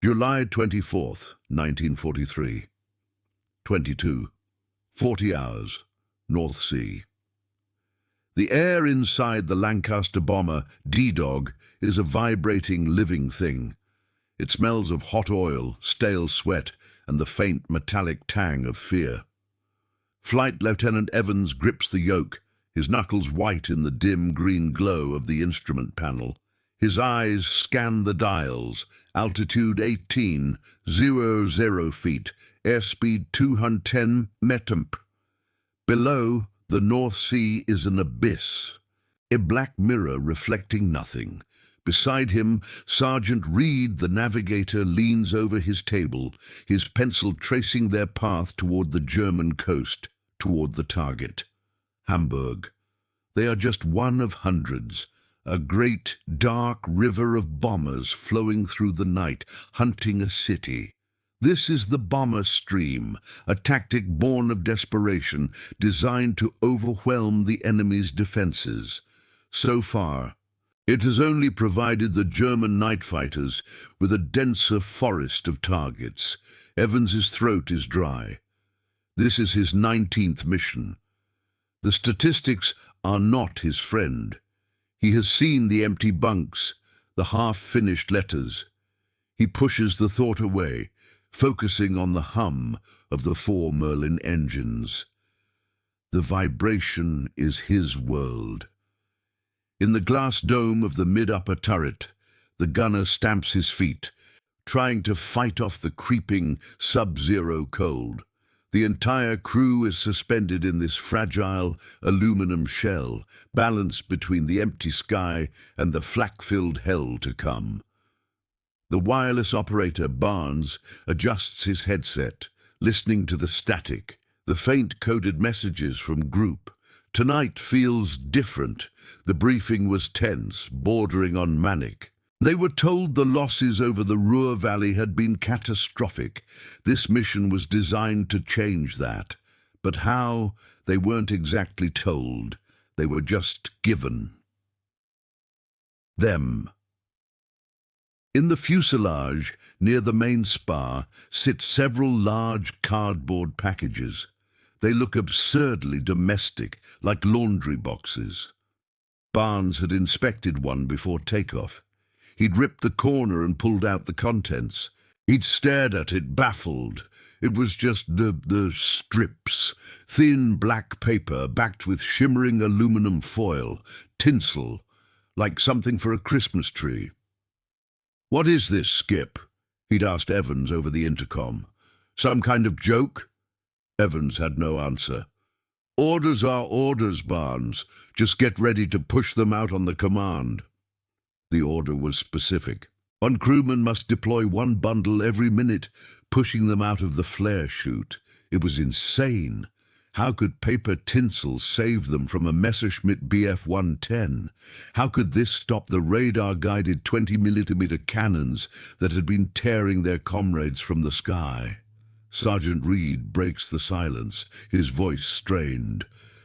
July 24th, 1943. 22. 40 hours. North Sea. The air inside the Lancaster bomber, D-Dog, is a vibrating, living thing. It smells of hot oil, stale sweat, and the faint metallic tang of fear. Flight Lieutenant Evans grips the yoke, his knuckles white in the dim green glow of the instrument panel. His eyes scan the dials. Altitude 18, 0 feet, airspeed 210 metemp. Below, the North Sea is an abyss, a black mirror reflecting nothing. Beside him, Sergeant Reed, the navigator, leans over his table, his pencil tracing their path toward the German coast, toward the target. Hamburg. They are just one of hundreds. A great, dark river of bombers flowing through the night, hunting a city. This is the bomber stream, a tactic born of desperation, designed to overwhelm the enemy's defenses. So far, it has only provided the German night fighters with a denser forest of targets. Evans's throat is dry. This is his 19th mission. The statistics are not his friend. He has seen the empty bunks, the half-finished letters. He pushes the thought away, focusing on the hum of the 4 Merlin engines. The vibration is his world. In the glass dome of the mid-upper turret, the gunner stamps his feet, trying to fight off the creeping sub-zero cold. The entire crew is suspended in this fragile aluminum shell, balanced between the empty sky and the flak-filled hell to come. The wireless operator, Barnes, adjusts his headset, listening to the static, the faint coded messages from Group. Tonight feels different. The briefing was tense, bordering on manic. They were told the losses over the Ruhr Valley had been catastrophic. This mission was designed to change that. But how? They weren't exactly told. They were just given. Them. In the fuselage, near the main spar, sit several large cardboard packages. They look absurdly domestic, like laundry boxes. Barnes had inspected one before takeoff. He'd ripped the corner and pulled out the contents. He'd stared at it, baffled. It was just the strips. Thin black paper backed with shimmering aluminum foil. Tinsel, like something for a Christmas tree. "What is this, Skip?" he'd asked Evans over the intercom. "Some kind of joke?" Evans had no answer. "Orders are orders, Barnes. Just get ready to push them out on the command." The order was specific. One crewman must deploy 1 bundle every minute, pushing them out of the flare chute. It was insane. How could paper tinsel save them from a Messerschmitt Bf-110? How could this stop the radar-guided 20mm cannons that had been tearing their comrades from the sky? Sergeant Reed breaks the silence, his voice strained.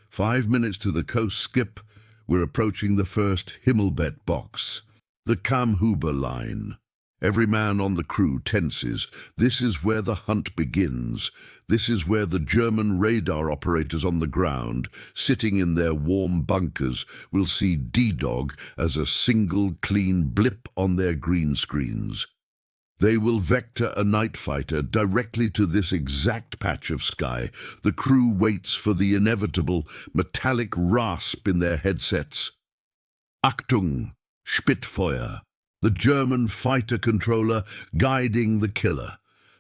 5 minutes to the coast, Skip. We're approaching the first Himmelbett box. The Kammhuber line. Every man on the crew tenses. This is where the hunt begins. This is where the German radar operators on the ground, sitting in their warm bunkers, will see D-Dog as a single clean blip on their green screens. They will vector a night fighter directly to this exact patch of sky. The crew waits for the inevitable metallic rasp in their headsets. Achtung! Spitfeuer, the German fighter controller guiding the killer.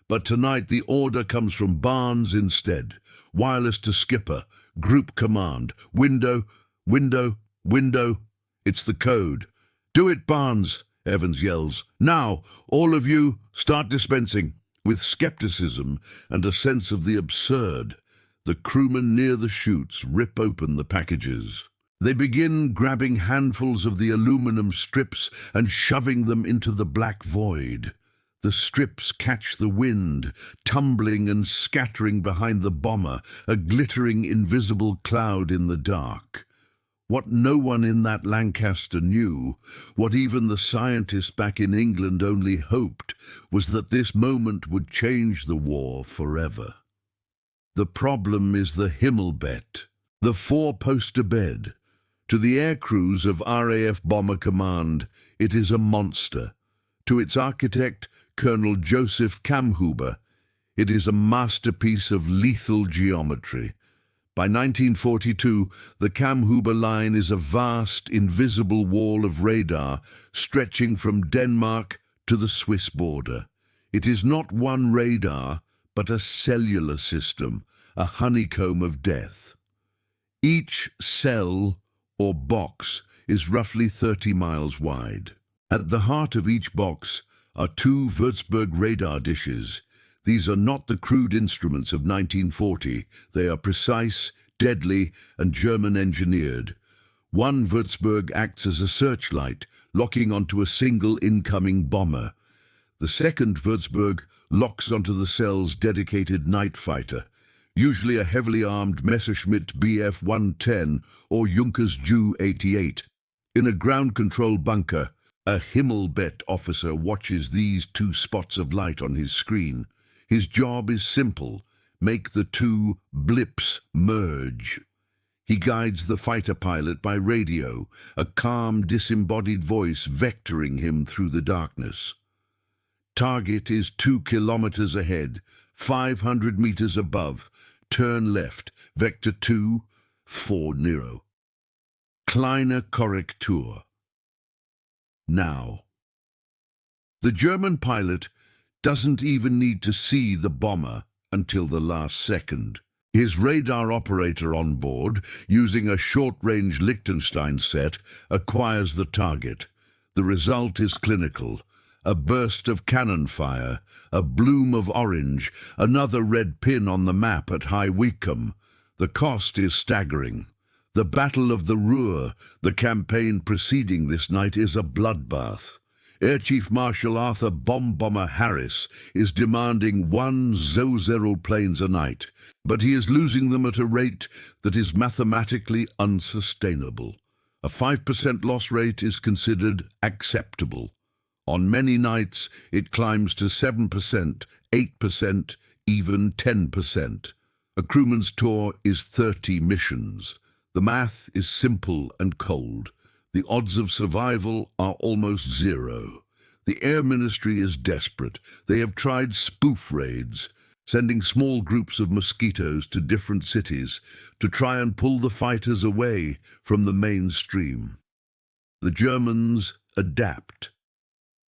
But tonight the order comes from Barnes instead. Wireless to skipper, group command, window, window, window. It's the code. "Do it, Barnes," Evans yells. "Now, all of you, start dispensing." With skepticism and a sense of the absurd, the crewmen near the chutes rip open the packages. They begin grabbing handfuls of the aluminum strips and shoving them into the black void. The strips catch the wind, tumbling and scattering behind the bomber, a glittering invisible cloud in the dark. What no one in that Lancaster knew, what even the scientists back in England only hoped, was that this moment would change the war forever. The problem is the Himmelbett, the four-poster bed. To the air crews of RAF Bomber Command, it is a monster. To its architect, Colonel Joseph Kamhuber, it is a masterpiece of lethal geometry. By 1942, the Kamhuber line is a vast, invisible wall of radar stretching from Denmark to the Swiss border. It is not one radar, but a cellular system, a honeycomb of death. Each cell or box is roughly 30 miles wide. At the heart of each box are two Würzburg radar dishes. These are not the crude instruments of 1940. They are precise, deadly, and German-engineered. One Würzburg acts as a searchlight, locking onto a single incoming bomber. The second Würzburg locks onto the cell's dedicated night fighter, usually a heavily armed Messerschmitt Bf 110 or Junkers Ju 88. In a ground control bunker, a Himmelbett officer watches these two spots of light on his screen. His job is simple: make the two blips merge. He guides the fighter pilot by radio, a calm, disembodied voice vectoring him through the darkness. Target is 2 kilometers ahead, 500 meters above. Turn left, vector 240. Kleine Korrektur. Now. The German pilot doesn't even need to see the bomber until the last second. His radar operator on board, using a short-range Liechtenstein set, acquires the target. The result is clinical. A burst of cannon fire, a bloom of orange, another red pin on the map at High Wycombe. The cost is staggering. The Battle of the Ruhr, the campaign preceding this night, is a bloodbath. Air Chief Marshal Arthur Bomber Harris is demanding 100 planes a night, but he is losing them at a rate that is mathematically unsustainable. A 5% loss rate is considered acceptable. On many nights, it climbs to 7%, 8%, even 10%. A crewman's tour is 30 missions. The math is simple and cold. The odds of survival are almost zero. The Air Ministry is desperate. They have tried spoof raids, sending small groups of mosquitoes to different cities to try and pull the fighters away from the mainstream. The Germans adapt.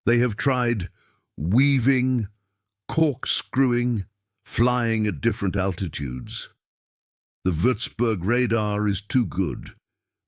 They have tried weaving, corkscrewing, flying at different altitudes. The Würzburg radar is too good.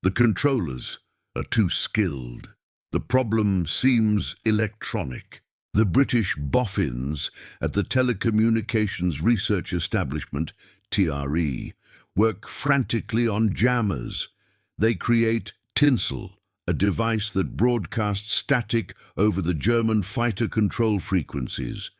The controllers are too skilled. The problem seems electronic. The British boffins at the Telecommunications Research Establishment, TRE, work frantically on jammers. They create tinsel, a device that broadcasts static over the German fighter control frequencies.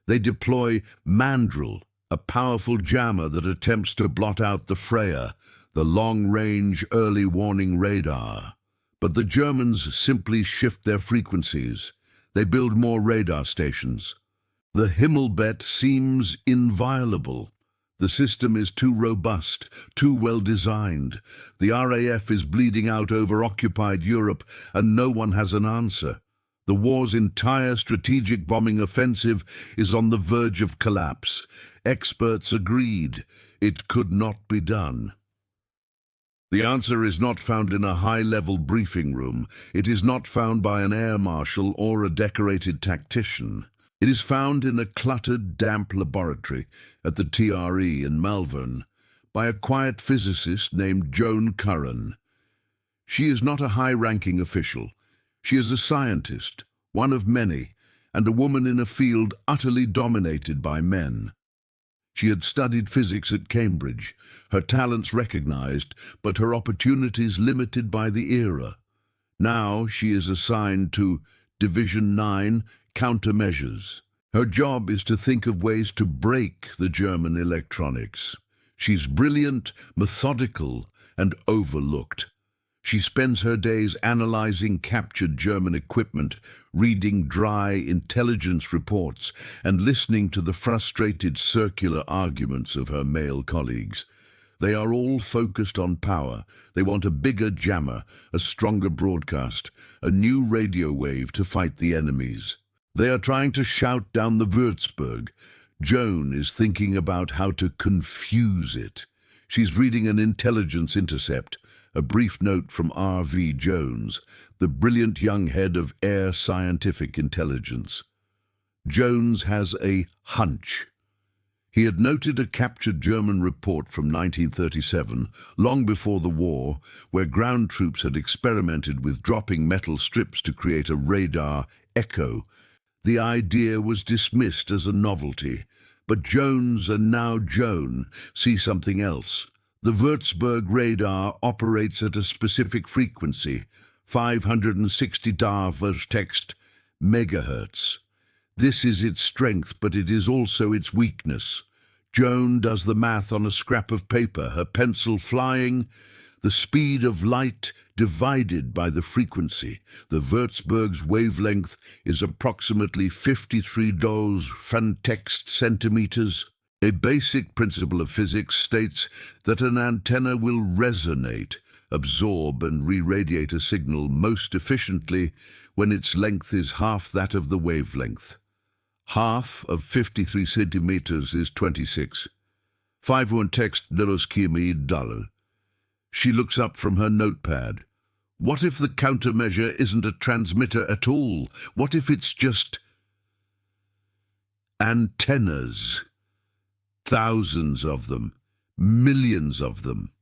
They deploy Mandrel, a powerful jammer that attempts to blot out the Freya, the long-range early warning radar. But the Germans simply shift their frequencies. They build more radar stations. The Himmelbett seems inviolable. The system is too robust, too well designed. The RAF is bleeding out over occupied Europe, and no one has an answer. The war's entire strategic bombing offensive is on the verge of collapse. Experts agreed it could not be done. The answer is not found in a high-level briefing room. It is not found by an air marshal or a decorated tactician. It is found in a cluttered, damp laboratory at the TRE in Malvern by a quiet physicist named Joan Curran. She is not a high-ranking official. She is a scientist, one of many, and a woman in a field utterly dominated by men. She had studied physics at Cambridge, her talents recognized, but her opportunities limited by the era. Now she is assigned to Division 9, Countermeasures. Her job is to think of ways to break the German electronics. She's brilliant, methodical, and overlooked. She spends her days analyzing captured German equipment, reading dry intelligence reports, and listening to the frustrated circular arguments of her male colleagues. They are all focused on power. They want a bigger jammer, a stronger broadcast, a new radio wave to fight the enemies. They are trying to shout down the Würzburg. Joan is thinking about how to confuse it. She's reading an intelligence intercept, a brief note from R.V. Jones, the brilliant young head of Air Scientific Intelligence. Jones has a hunch. He had noted a captured German report from 1937, long before the war, where ground troops had experimented with dropping metal strips to create a radar echo. The idea was dismissed as a novelty, but Jones and now Joan see something else. The Würzburg radar operates at a specific frequency, 560 Darvertext megahertz. This is its strength, but it is also its weakness. Joan does the math on a scrap of paper, her pencil flying. The speed of light divided by the frequency. The Würzburg's wavelength is approximately 53 Darvertext centimeters. A basic principle of physics states that an antenna will resonate, absorb and re-radiate a signal most efficiently when its length is half that of the wavelength. Half of 53 centimeters is 26. 500 km. She looks up from her notepad. What if the countermeasure isn't a transmitter at all? What if it's just antennas? Thousands of them, millions of them.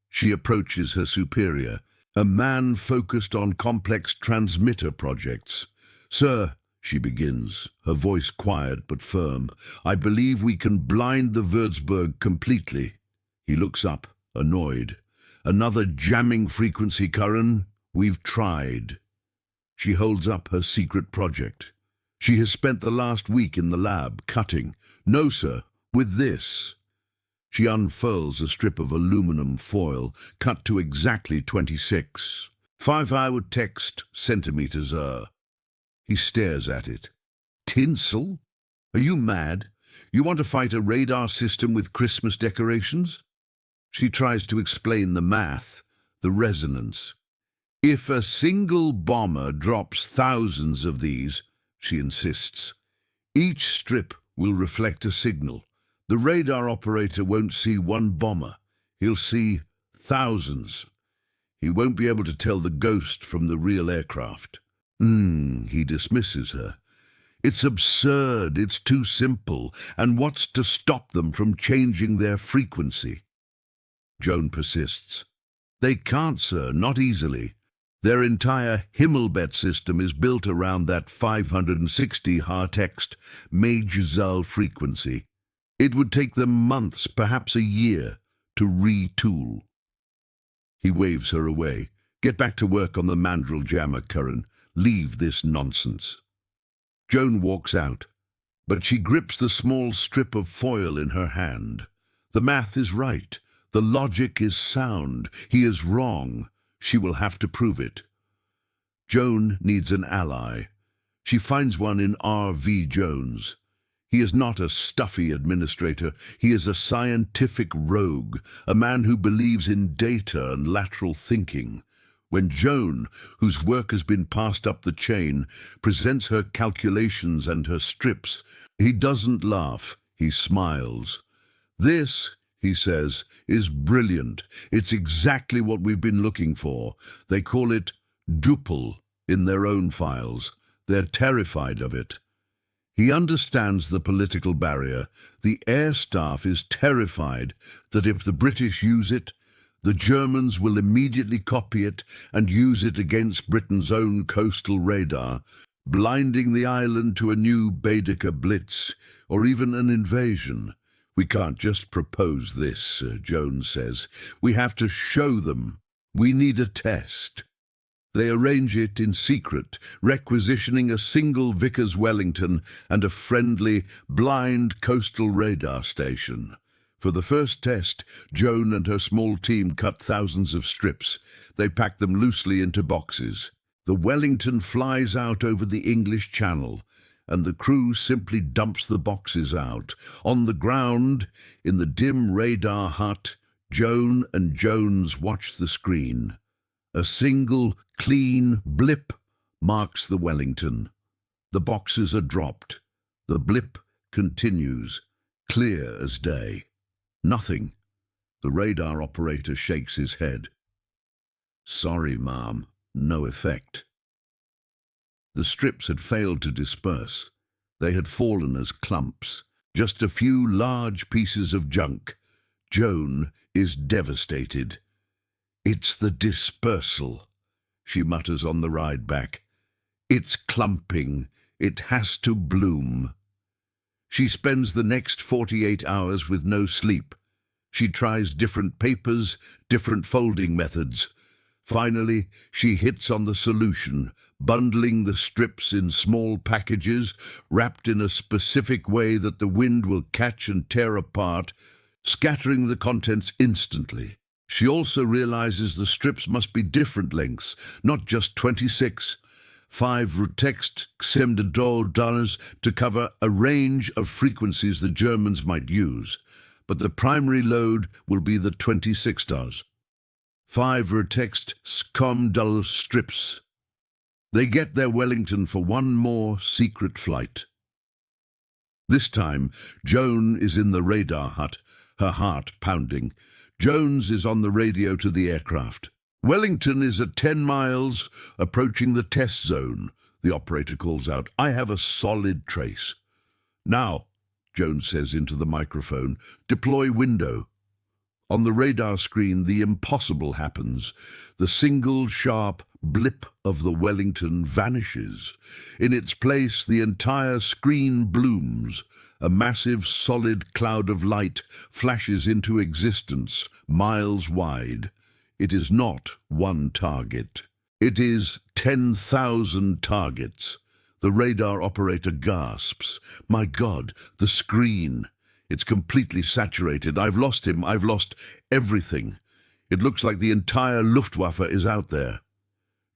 She approaches her superior, a man focused on complex transmitter projects. "Sir," she begins, her voice quiet but firm, "I believe we can blind the Würzburg completely." He looks up, annoyed. "Another jamming frequency, Curran? We've tried." She holds up her secret project. She has spent the last week in the lab, cutting. "No, sir. With this." She unfurls a strip of aluminum foil, cut to exactly 26. 5 text centimeters. He stares at it. "Tinsel? Are you mad? You want to fight a radar system with Christmas decorations?" She tries to explain the math, the resonance. "If a single bomber drops thousands of these," she insists, "each strip will reflect a signal. The radar operator won't see one bomber. He'll see thousands. He won't be able to tell the ghost from the real aircraft." He dismisses her. "It's absurd. It's too simple. And what's to stop them from changing their frequency?" Joan persists. "They can't, sir, not easily. Their entire Himmelbett system is built around that 560 Hz Majorzahl frequency. It would take them months, perhaps a year, to retool." He waves her away. "Get back to work on the mandrel jammer, Curran. Leave this nonsense." Joan walks out, but she grips the small strip of foil in her hand. The math is right. The logic is sound. He is wrong. She will have to prove it. Joan needs an ally. She finds one in R.V. Jones. He is not a stuffy administrator. He is a scientific rogue, a man who believes in data and lateral thinking. When Joan, whose work has been passed up the chain, presents her calculations and her strips, he doesn't laugh. He smiles. "This," he says, "is brilliant. It's exactly what we've been looking for. They call it duple in their own files. They're terrified of it." He understands the political barrier. The air staff is terrified that if the British use it, the Germans will immediately copy it and use it against Britain's own coastal radar, blinding the island to a new Baedeker Blitz, or even an invasion. "We can't just propose this," Jones says. "We have to show them. We need a test." They arrange it in secret, requisitioning a single Vickers Wellington and a friendly, blind coastal radar station. For the first test, Joan and her small team cut thousands of strips. They packed them loosely into boxes. The Wellington flies out over the English Channel, and the crew simply dumps the boxes out. On the ground, in the dim radar hut, Joan and Jones watch the screen. A single, clean blip marks the Wellington. The boxes are dropped. The blip continues, clear as day. Nothing. The radar operator shakes his head. Sorry, ma'am, no effect. The strips had failed to disperse. They had fallen as clumps, just a few large pieces of junk. Joan is devastated. It's the dispersal, she mutters on the ride back. It's clumping. It has to bloom. She spends the next 48 hours with no sleep. She tries different papers, different folding methods. Finally, she hits on the solution, bundling the strips in small packages, wrapped in a specific way that the wind will catch and tear apart, scattering the contents instantly. She also realizes the strips must be different lengths, not just 26. 5 Rutex XM to cover a range of frequencies the Germans might use, but the primary load will be the 26 stars. 5 Rutex XM strips. They get their Wellington for one more secret flight. This time, Joan is in the radar hut, her heart pounding. Jones is on the radio to the aircraft. Wellington is at 10 miles, approaching the test zone. The operator calls out, I have a solid trace. Now, Jones says into the microphone, deploy window. On the radar screen, the impossible happens. The single sharp blip of the Wellington vanishes. In its place, the entire screen blooms. A massive, solid cloud of light flashes into existence, miles wide. It is not one target. It is 10,000 targets. The radar operator gasps. My God, the screen. It's completely saturated. I've lost him. I've lost everything. It looks like the entire Luftwaffe is out there.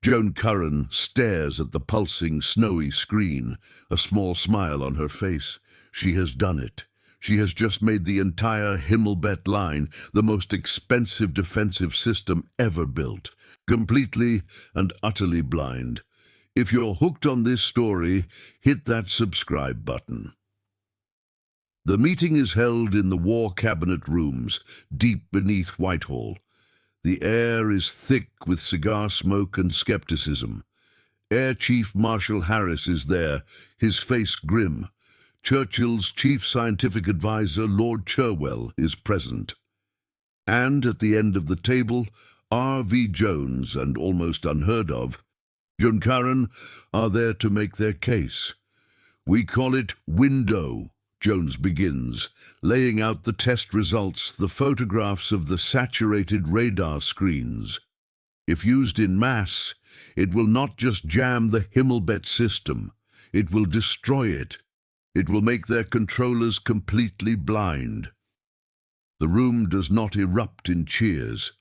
Joan Curran stares at the pulsing, snowy screen, a small smile on her face. She has done it. She has just made the entire Himmelbett line the most expensive defensive system ever built, completely and utterly blind. If you're hooked on this story, hit that subscribe button. The meeting is held in the War Cabinet rooms, deep beneath Whitehall. The air is thick with cigar smoke and skepticism. Air Chief Marshal Harris is there, his face grim. Churchill's chief scientific advisor, Lord Cherwell, is present. And at the end of the table, R.V. Jones and, almost unheard of, Joan Curran are there to make their case. We call it window, Jones begins, laying out the test results, the photographs of the saturated radar screens. If used in mass, it will not just jam the Himmelbett system, it will destroy it. It will make their controllers completely blind. The room does not erupt in cheers.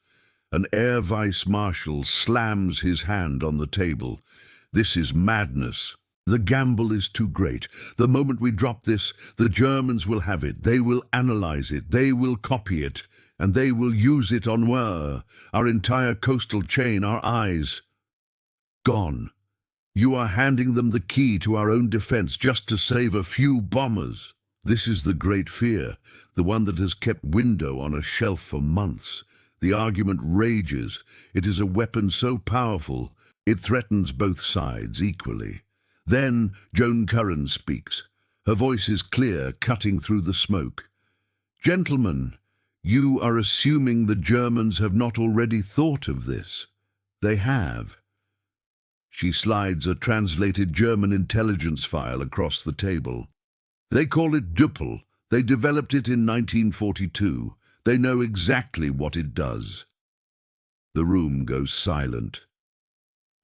An Air Vice Marshal slams his hand on the table. This is madness. The gamble is too great. The moment we drop this, the Germans will have it. They will analyze it. They will copy it. And they will use it on our entire coastal chain, our eyes. Gone. You are handing them the key to our own defense just to save a few bombers. This is the great fear, the one that has kept window on a shelf for months. The argument rages. It is a weapon so powerful, it threatens both sides equally. Then Joan Curran speaks. Her voice is clear, cutting through the smoke. Gentlemen, you are assuming the Germans have not already thought of this. They have. She slides a translated German intelligence file across the table. They call it Düppel. They developed it in 1942. They know exactly what it does. The room goes silent.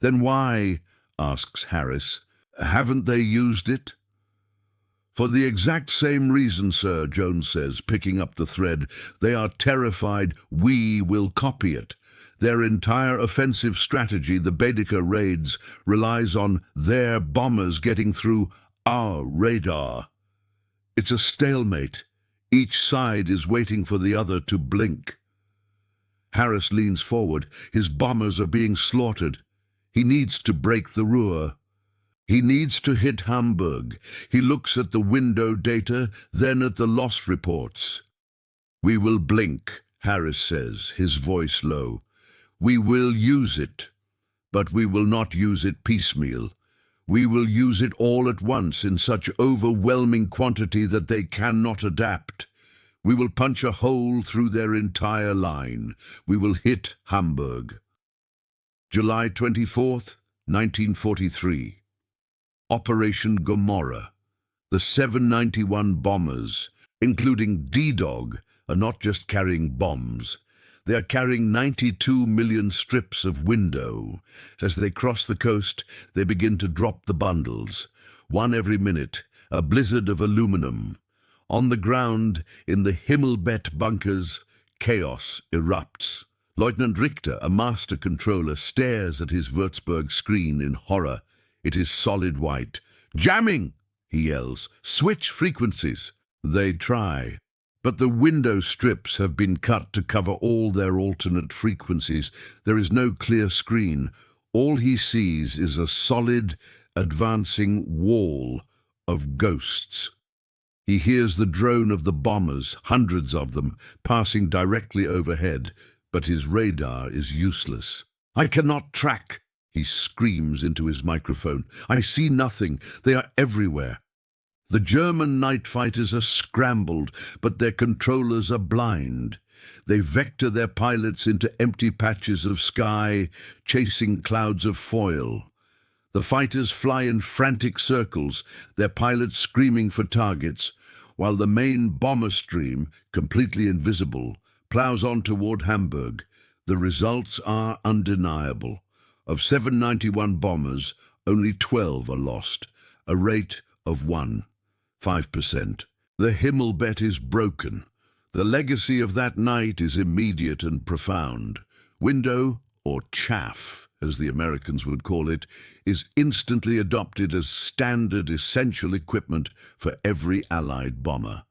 Then why, asks Harris, haven't they used it? For the exact same reason, sir, Jones says, picking up the thread. They are terrified we will copy it. Their entire offensive strategy, the Baedeker raids, relies on their bombers getting through our radar. It's a stalemate. Each side is waiting for the other to blink. Harris leans forward. His bombers are being slaughtered. He needs to break the Ruhr. He needs to hit Hamburg. He looks at the window data, then at the loss reports. We will blink, Harris says, his voice low. We will use it, but we will not use it piecemeal. We will use it all at once in such overwhelming quantity that they cannot adapt. We will punch a hole through their entire line. We will hit Hamburg. July 24th, 1943. Operation Gomorrah. The 791 bombers, including D-Dog, are not just carrying bombs. They are carrying 92 million strips of window. As they cross the coast, they begin to drop the bundles, one every minute, a blizzard of aluminum. On the ground, in the Himmelbett bunkers, chaos erupts. Lieutenant Richter, a master controller, stares at his Würzburg screen in horror. It is solid white. "Jamming!" he yells. "Switch frequencies!" They try. But the window strips have been cut to cover all their alternate frequencies. There is no clear screen. All he sees is a solid, advancing wall of ghosts. He hears the drone of the bombers, hundreds of them, passing directly overhead, but his radar is useless. "I cannot track," he screams into his microphone. "I see nothing. They are everywhere." The German night fighters are scrambled, but their controllers are blind. They vector their pilots into empty patches of sky, chasing clouds of foil. The fighters fly in frantic circles, their pilots screaming for targets, while the main bomber stream, completely invisible, plows on toward Hamburg. The results are undeniable. Of 791 bombers, only 12 are lost, a rate of 5%. The Himmelbett is broken. The legacy of that night is immediate and profound. Window, or chaff, as the Americans would call it, is instantly adopted as standard essential equipment for every Allied bomber.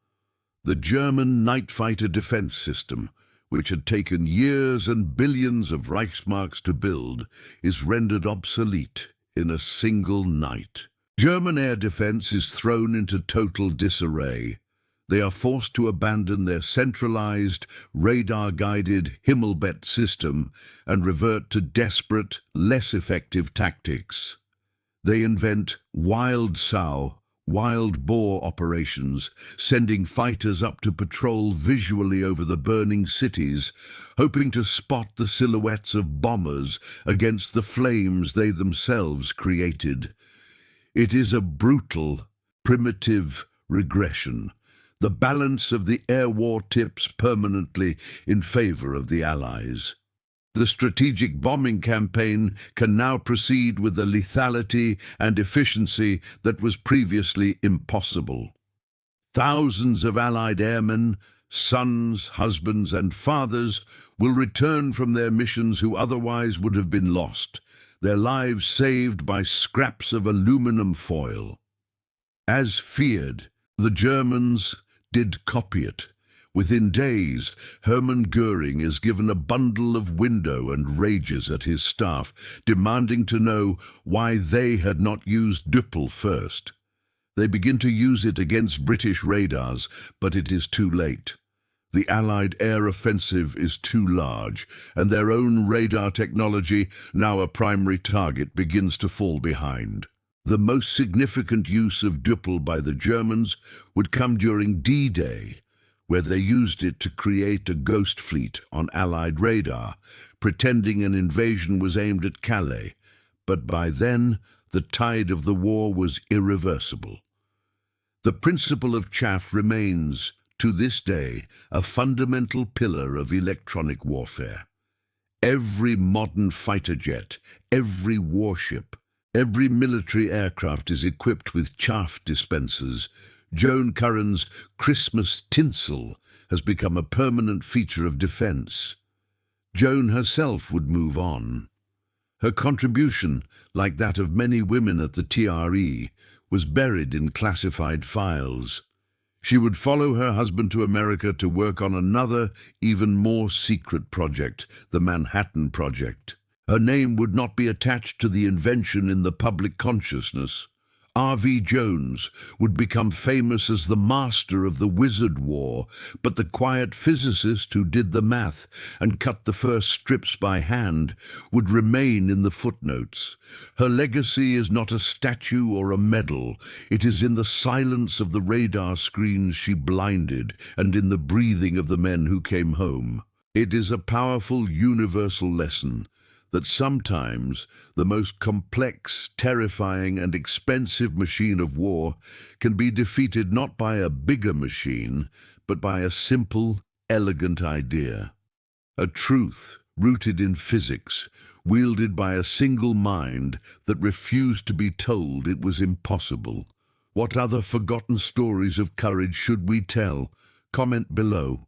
The German night fighter defense system, which had taken years and billions of Reichsmarks to build, is rendered obsolete in a single night. German air defense is thrown into total disarray. They are forced to abandon their centralized, radar-guided Himmelbett system and revert to desperate, less effective tactics. They invent wild sow, wild boar operations, sending fighters up to patrol visually over the burning cities, hoping to spot the silhouettes of bombers against the flames they themselves created. It is a brutal, primitive regression. The balance of the air war tips permanently in favor of the Allies. The strategic bombing campaign can now proceed with the lethality and efficiency that was previously impossible. Thousands of Allied airmen, sons, husbands, and fathers will return from their missions who otherwise would have been lost, their lives saved by scraps of aluminum foil. As feared, the Germans did copy it. Within days, Hermann Göring is given a bundle of window and rages at his staff, demanding to know why they had not used Düppel first. They begin to use it against British radars, but it is too late. The Allied air offensive is too large, and their own radar technology, now a primary target, begins to fall behind. The most significant use of Düppel by the Germans would come during D-Day, where they used it to create a ghost fleet on Allied radar, pretending an invasion was aimed at Calais. But by then, the tide of the war was irreversible. The principle of chaff remains, to this day, a fundamental pillar of electronic warfare. Every modern fighter jet, every warship, every military aircraft is equipped with chaff dispensers, Joan Curran's Christmas tinsel has become a permanent feature of defence. Joan herself would move on. Her contribution, like that of many women at the TRE, was buried in classified files. She would follow her husband to America to work on another, even more secret project, the Manhattan Project. Her name would not be attached to the invention in the public consciousness. R.V. Jones would become famous as the master of the wizard war, but the quiet physicist who did the math and cut the first strips by hand would remain in the footnotes. Her legacy is not a statue or a medal. It is in the silence of the radar screens she blinded and in the breathing of the men who came home. It is a powerful universal lesson that sometimes the most complex, terrifying, and expensive machine of war can be defeated not by a bigger machine, but by a simple, elegant idea. A truth rooted in physics, wielded by a single mind that refused to be told it was impossible. What other forgotten stories of courage should we tell? Comment below.